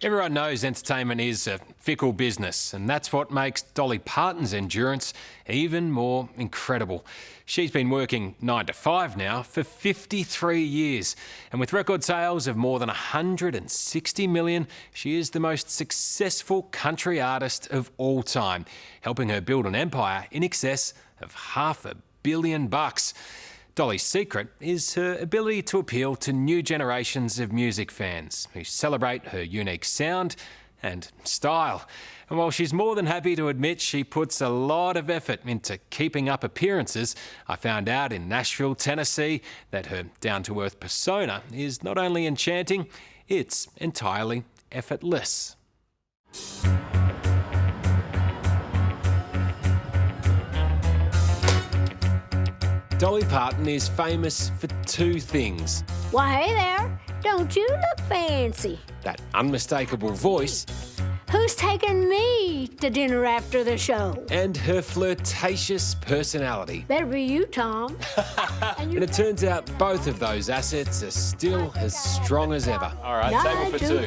Everyone knows entertainment is a fickle business, and that's what makes Dolly Parton's endurance even more incredible. She's been working 9 to 5 now for 53 years, and with record sales of more than 160 million, she is the most successful country artist of all time, helping her build an empire in excess of $500 million. Dolly's secret is her ability to appeal to new generations of music fans who celebrate her unique sound and style. And while she's more than happy to admit she puts a lot of effort into keeping up appearances, I found out in Nashville, Tennessee, that her down-to-earth persona is not only enchanting, it's entirely effortless. Dolly Parton is famous for two things. Why, hey there, don't you look fancy? That unmistakable voice. Who's taking me to dinner after the show? And her flirtatious personality. Better be you, Tom. And it turns out both of those assets are still as strong as ever. All right, table for two.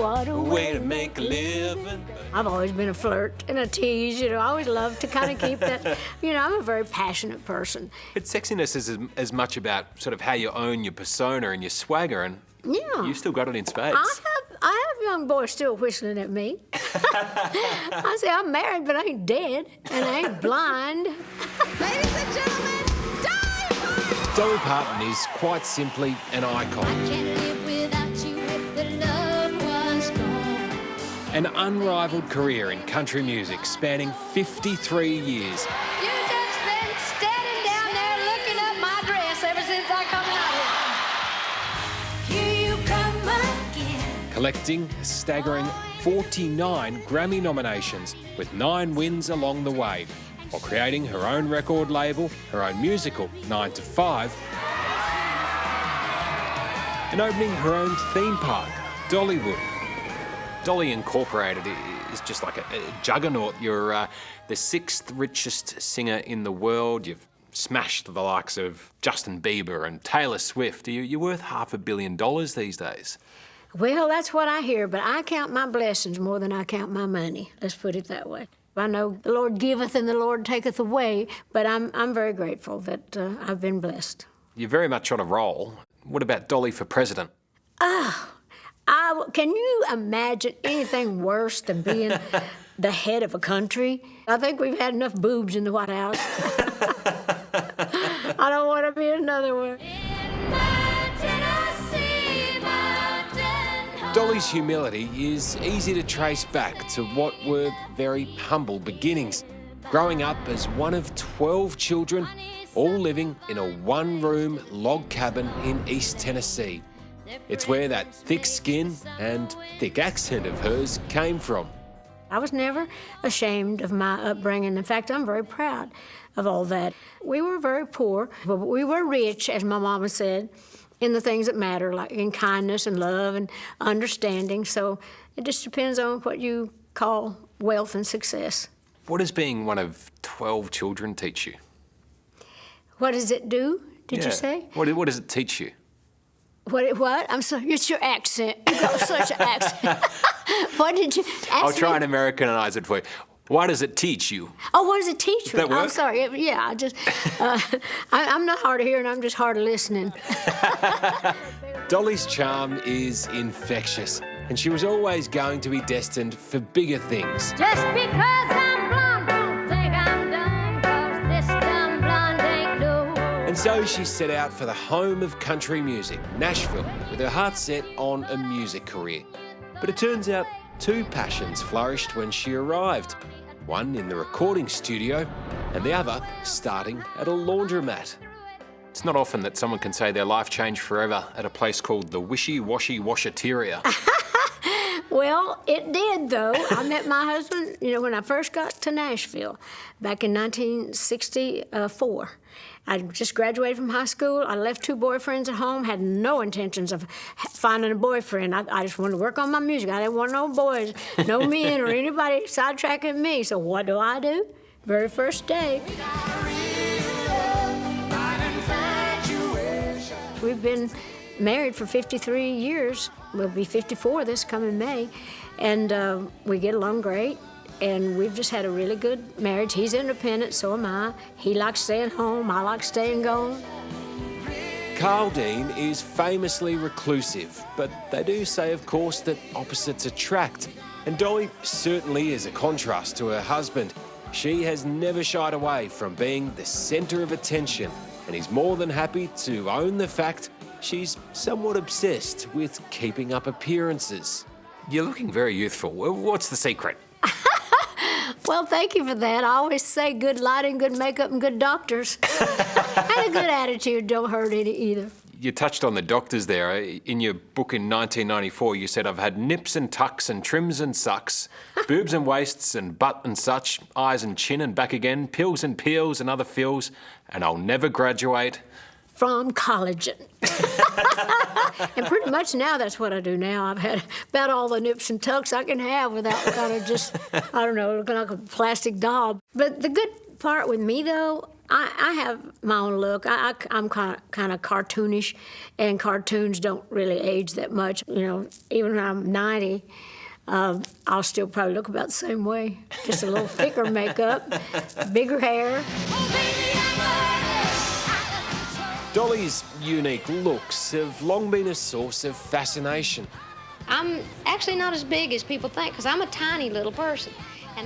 What a Way to make a living. I've always been a flirt and a tease, I always love to kind of keep that, I'm a very passionate person. But sexiness is as much about sort of how you own your persona and your swagger, and you still got it in spades. I have young boys still whistling at me. I say I'm married, but I ain't dead, and I ain't blind. Ladies and gentlemen, Dolly Parton! Dolly Parton is quite simply an icon. I can't live without you if the love was gone. An unrivaled career in country music spanning 53 years. You just been standing down there looking up my dress ever since I come out here. Here you come again. Collecting a staggering 49 Grammy nominations with 9 wins along the way, while creating her own record label, her own musical 9 to 5, and opening her own theme park, Dollywood. Dolly Incorporated is just like a juggernaut. You're the 6th richest singer in the world. You've smashed the likes of Justin Bieber and Taylor Swift. You're worth $500 million these days. Well, that's what I hear, but I count my blessings more than I count my money. Let's put it that way. I know the Lord giveth and the Lord taketh away, but I'm very grateful that I've been blessed. You're very much on a roll. What about Dolly for president? Can you imagine anything worse than being the head of a country? I think we've had enough boobs in the White House. I don't want to be another one. Dolly's humility is easy to trace back to what were very humble beginnings. Growing up as one of 12 children, all living in a one-room log cabin in East Tennessee. It's where that thick skin and thick accent of hers came from. I was never ashamed of my upbringing. In fact, I'm very proud of all that. We were very poor, but we were rich, as my mama said, in the things that matter, like in kindness and love and understanding. So it just depends on what you call wealth and success. What does being one of 12 children teach you? What does it do, did you say? What does it teach you? What? I'm sorry, it's your accent. You've got such an accent. What did you ask I'll try me? and Americanize it for you. What does it teach you? Oh, what does it teach me? Does that work? I'm sorry. Yeah, I'm not hard of hearing. I'm just hard of listening. Dolly's charm is infectious, and she was always going to be destined for bigger things. Just because I'm blonde, don't think I'm dumb, 'cause this dumb blonde ain't no. And so she set out for the home of country music, Nashville, with her heart set on a music career. But it turns out 2 passions flourished when she arrived. One in the recording studio, and the other starting at a laundromat. It's not often that someone can say their life changed forever at a place called the Wishy Washy Washateria. Well, it did, though. I met my husband, when I first got to Nashville back in 1964. I just graduated from high school. I left 2 boyfriends at home, had no intentions of finding a boyfriend. I just wanted to work on my music. I didn't want no boys, no men, or anybody sidetracking me. So what do? Very first day. We've been married for 53 years. we'll be 54 this coming May, and we get along great. And we've just had a really good marriage. He's independent, so am I. He likes staying home, I like staying gone. Carl Dean is famously reclusive, but they do say, of course, that opposites attract. And Dolly certainly is a contrast to her husband. She has never shied away from being the centre of attention, and he's more than happy to own the fact she's somewhat obsessed with keeping up appearances. You're looking very youthful. What's the secret? Well, thank you for that. I always say good lighting, good makeup, and good doctors. And a good attitude don't hurt any either. You touched on the doctors there. In your book in 1994, you said, I've had nips and tucks and trims and sucks, boobs and waists and butt and such, eyes and chin and back again, pills and peels and other fills, and I'll never graduate. From collagen. And pretty much now that's what I do now. I've had about all the nips and tucks I can have without kind of just, I don't know, looking like a plastic doll. But the good part with me, though, I have my own look. I'm kind of cartoonish, and cartoons don't really age that much. You know, even when I'm 90, I'll still probably look about the same way. Just a little thicker makeup, bigger hair. Dolly's unique looks have long been a source of fascination. I'm actually not as big as people think, because I'm a tiny little person.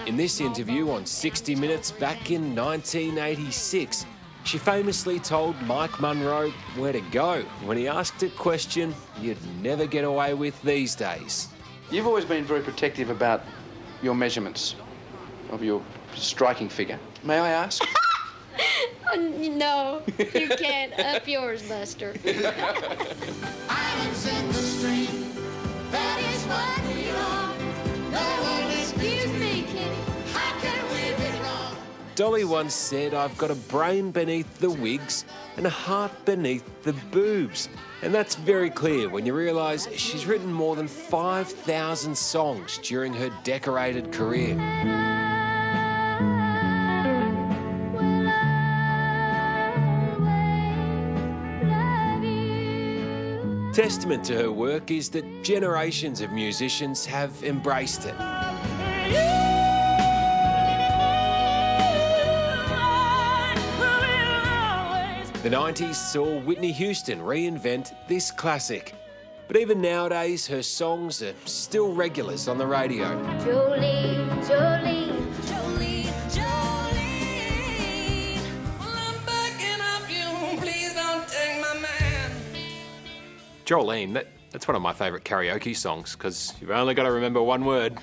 In this interview on 60 Minutes back in 1986, she famously told Mike Munro where to go when he asked a question you'd never get away with these days. You've always been very protective about your measurements of your striking figure. May I ask? No, you can't up yours, Buster. Islands in the stream, that is what we are. No one excuse me, Kitty, how can we be wrong? Dolly once said, I've got a brain beneath the wigs and a heart beneath the boobs. And that's very clear when you realise she's written more than 5,000 songs during her decorated career. Testament to her work is that generations of musicians have embraced it. The 90s saw Whitney Houston reinvent this classic. But even nowadays, her songs are still regulars on the radio. Jolene, Jolene, Jolene, Jolene. Well, I'm backing up you, please don't take my man. Jolene, that's one of my favourite karaoke songs, because you've only got to remember one word.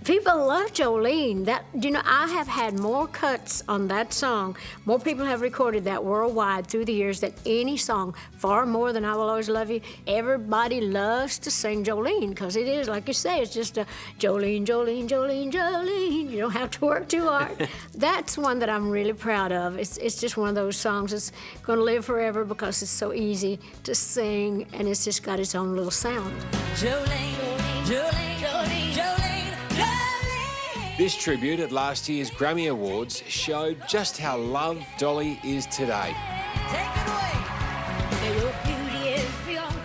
People love Jolene. I have had more cuts on that song. More people have recorded that worldwide through the years than any song, far more than I Will Always Love You. Everybody loves to sing Jolene, because it is, like you say, it's just a Jolene, Jolene, Jolene, Jolene. You don't have to work too hard. That's one that I'm really proud of. It's just one of those songs that's going to live forever because it's so easy to sing, and it's just got its own little sound. Jolene, Jolene, Jolene, Jolene. This tribute at last year's Grammy Awards showed just how loved Dolly is today.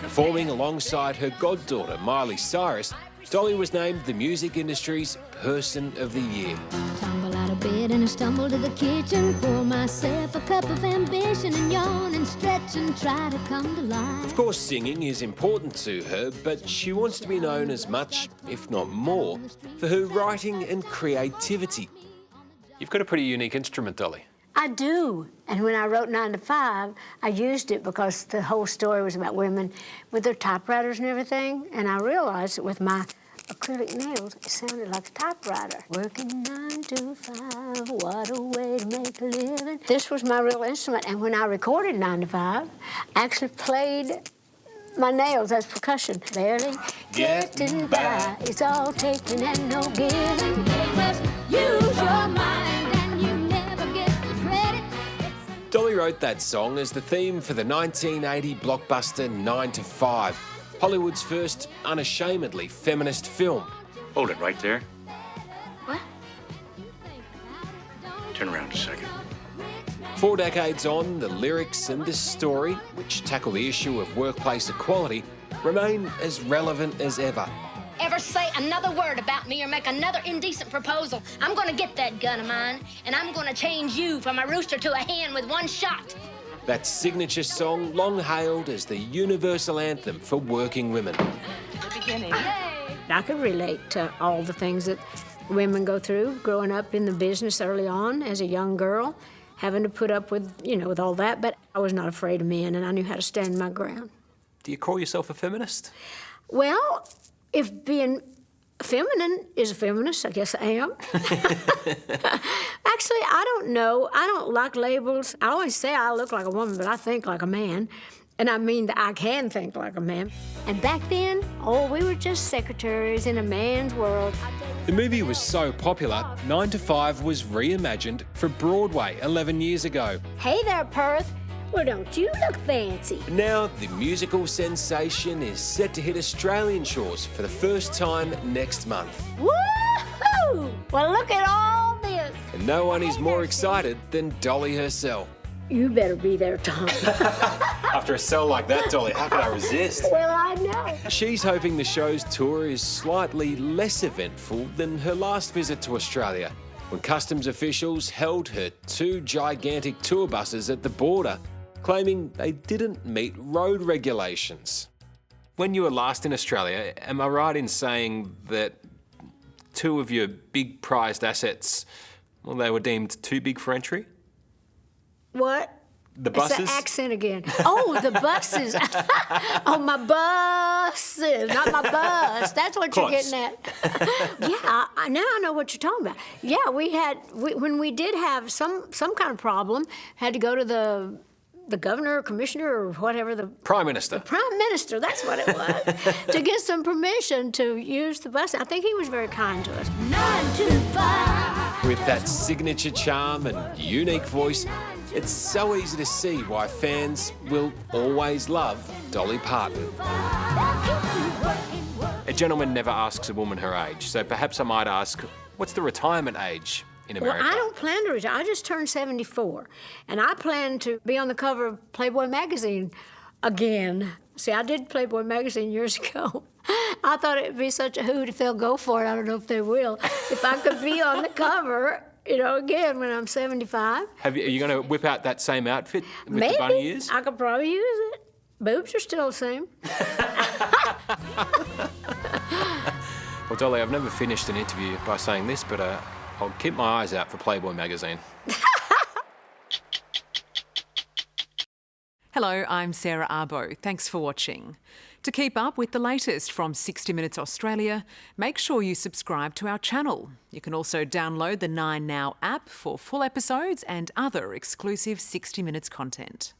Performing alongside her goddaughter, Miley Cyrus, Dolly was named the music industry's Person of the Year. Tumble out of bed and I stumble to the kitchen, pour myself a cup of ambition and yawn and stretch and try to come to life. Of course, singing is important to her, but she wants to be known as much, if not more, for her writing and creativity. You've got a pretty unique instrument, Dolly. I do. And when I wrote 9 to 5, I used it because the whole story was about women with their typewriters and everything. And I realized that with my acrylic nails, it sounded like a typewriter. Working 9 to 5, what a way to make a living. This was my real instrument. And when I recorded 9 to 5, I actually played my nails as percussion. Barely getting by, it's all taking and no giving. Just use your mind and you never get the credit. Dolly wrote that song as the theme for the 1980 blockbuster 9 to 5, Hollywood's first unashamedly feminist film. Hold it right there. What? Turn around a second. 4 decades on, the lyrics and the story, which tackle the issue of workplace equality, remain as relevant as ever. Ever say another word about me or make another indecent proposal, I'm gonna get that gun of mine, and I'm gonna change you from a rooster to a hen with one shot. That signature song long hailed as the universal anthem for working women. I could relate to all the things that women go through growing up in the business early on as a young girl, having to put up with, with all that. But I was not afraid of men, and I knew how to stand my ground. Do you call yourself a feminist? Well, if being feminine is a feminist, I guess I am. Actually, I don't know. I don't like labels. I always say I look like a woman, but I think like a man. And I mean that I can think like a man. And back then, we were just secretaries in a man's world. The movie was so popular, 9 to 5 was reimagined for Broadway 11 years ago. Hey there, Perth. Well, don't you look fancy? Now, the musical sensation is set to hit Australian shores for the first time next month. Woo-hoo! Well, look at all this. And no one is more excited than Dolly herself. You better be there, Tom. After a sell like that, Dolly, how could I resist? Well, I know. She's hoping the show's tour is slightly less eventful than her last visit to Australia, when customs officials held her 2 gigantic tour buses at the border, claiming they didn't meet road regulations. When you were last in Australia, am I right in saying that 2 of your big prized assets, well, they were deemed too big for entry? What? The buses? It's the accent again. Oh, the buses. Oh, my buses, not my bus. That's what Close. you're getting at. Yeah, now I know what you're talking about. Yeah, when we did have some kind of problem, had to go to the governor or commissioner or whatever, the Prime Minister. Prime Minister, that's what it was, to get some permission to use the bus. I think he was very kind to us. 9 to 5. With that signature charm and unique voice, it's so easy to see why fans will always love Dolly Parton. A gentleman never asks a woman her age, so perhaps I might ask, what's the retirement age in America? Well, I don't plan to retire. I just turned 74, and I plan to be on the cover of Playboy magazine again. See, I did Playboy magazine years ago. I thought it'd be such a hoot if they'll go for it. I don't know if they will. If I could be on the cover, again when I'm 75. Are you going to whip out that same outfit with Maybe. the bunny ears? I could probably use it. Boobs are still the same. Well, Dolly, I've never finished an interview by saying this, but I'll keep my eyes out for Playboy magazine. Hello, I'm Sarah Abo. Thanks for watching. To keep up with the latest from 60 Minutes Australia, make sure you subscribe to our channel. You can also download the 9Now app for full episodes and other exclusive 60 Minutes content.